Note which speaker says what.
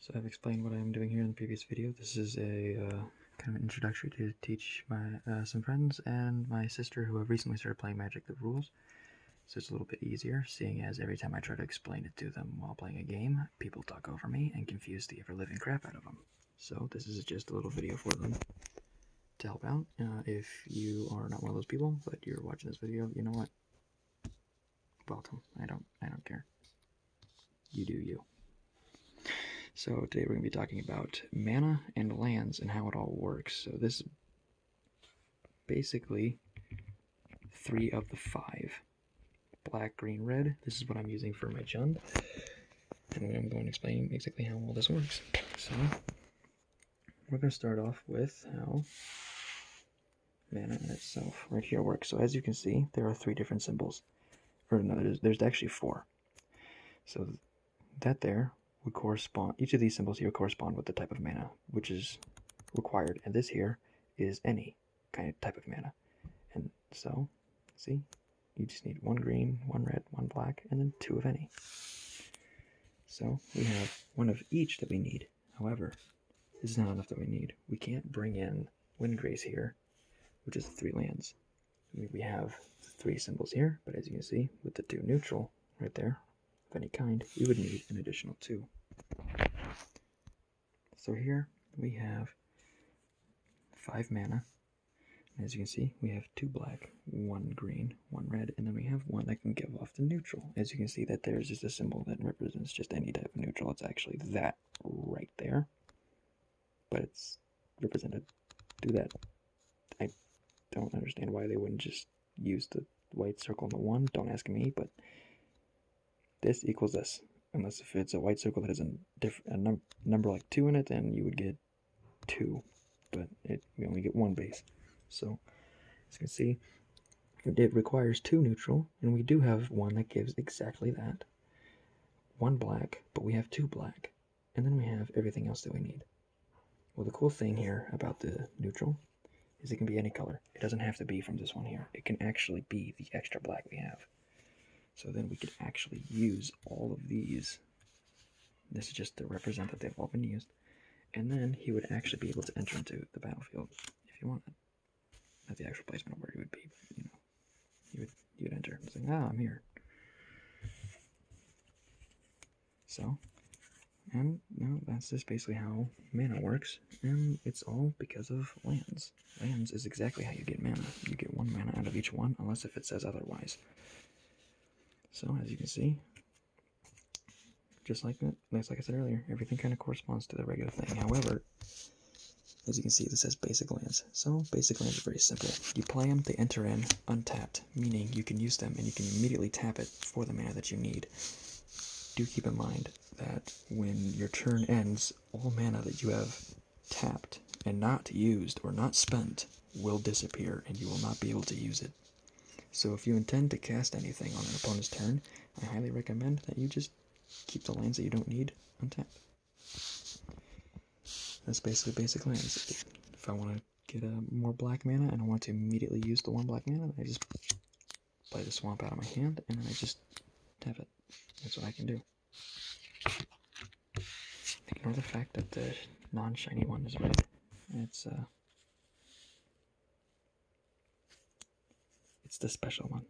Speaker 1: So I've explained what I'm doing here in the previous video. This is a kind of an introductory to teach my some friends and my sister who have recently started playing Magic: The Rules. So it's a little bit easier, seeing as every time I try to explain it to them while playing a game, people talk over me and confuse the ever-living crap out of them. So this is just a little video for them to help out. If you are not one of those people, but you're watching this video, you know what? Welcome. I don't care. You do you. So today we're going to be talking about mana and lands and how it all works. So this is basically 3 of the 5. Black, green, red. This is what I'm using for my Jund. And I'm going to explain exactly how all this works. So we're going to start off with how mana in itself right here works. So as you can see, there are 3 different symbols. Or no, there's actually 4. So that there would correspond, each of these symbols here correspond with the type of mana which is required, and this here is any kind of type of mana. And so, see, you just need 1 green, 1 red, 1 black, and then 2 of any. So we have 1 of each that we need. However, this is not enough that we need. We can't bring in Windgrace here, which is 3 lands. We have 3 symbols here, but as you can see, with the 2 neutral right there, of any kind, we would need an additional 2. So here we have 5 mana, and as you can see, we have 2 black, 1 green, 1 red, and then we have 1 that can give off the neutral. As you can see, that there's just a symbol that represents just any type of neutral. It's actually that right there, but it's represented through that. I don't understand why they wouldn't just use the white circle and the 1. Don't ask me, but this equals this. Unless if it's a white circle that has a number like 2 in it, then you would get 2. But we only get 1 base. So, as you can see, it requires 2 neutral, and we do have 1 that gives exactly that. 1 black, but we have 2 black. And then we have everything else that we need. Well, the cool thing here about the neutral is it can be any color. It doesn't have to be from this one here. It can actually be the extra black we have. So then we could actually use all of these. This is just to represent that they've all been used. And then he would actually be able to enter into the battlefield if you wanted. Not the actual placement of where he would be, but you would enter. It's like, I'm here. So, and that's just basically how mana works. And it's all because of lands. Lands is exactly how you get mana. You get 1 mana out of each one, unless if it says otherwise. So, as you can see, just like that, like I said earlier, everything kind of corresponds to the regular thing. However, as you can see, this says basic lands. So, basic lands are very simple. You play them, they enter in untapped, meaning you can use them and you can immediately tap it for the mana that you need. Do keep in mind that when your turn ends, all mana that you have tapped and not used or not spent will disappear and you will not be able to use it. So if you intend to cast anything on an opponent's turn, I highly recommend that you just keep the lands that you don't need untapped. That's basically basic lands. If I want to get more black mana and I want to immediately use the 1 black mana, I just play the swamp out of my hand and then I just tap it. That's what I can do. Ignore the fact that the non-shiny one is red. It's the special one.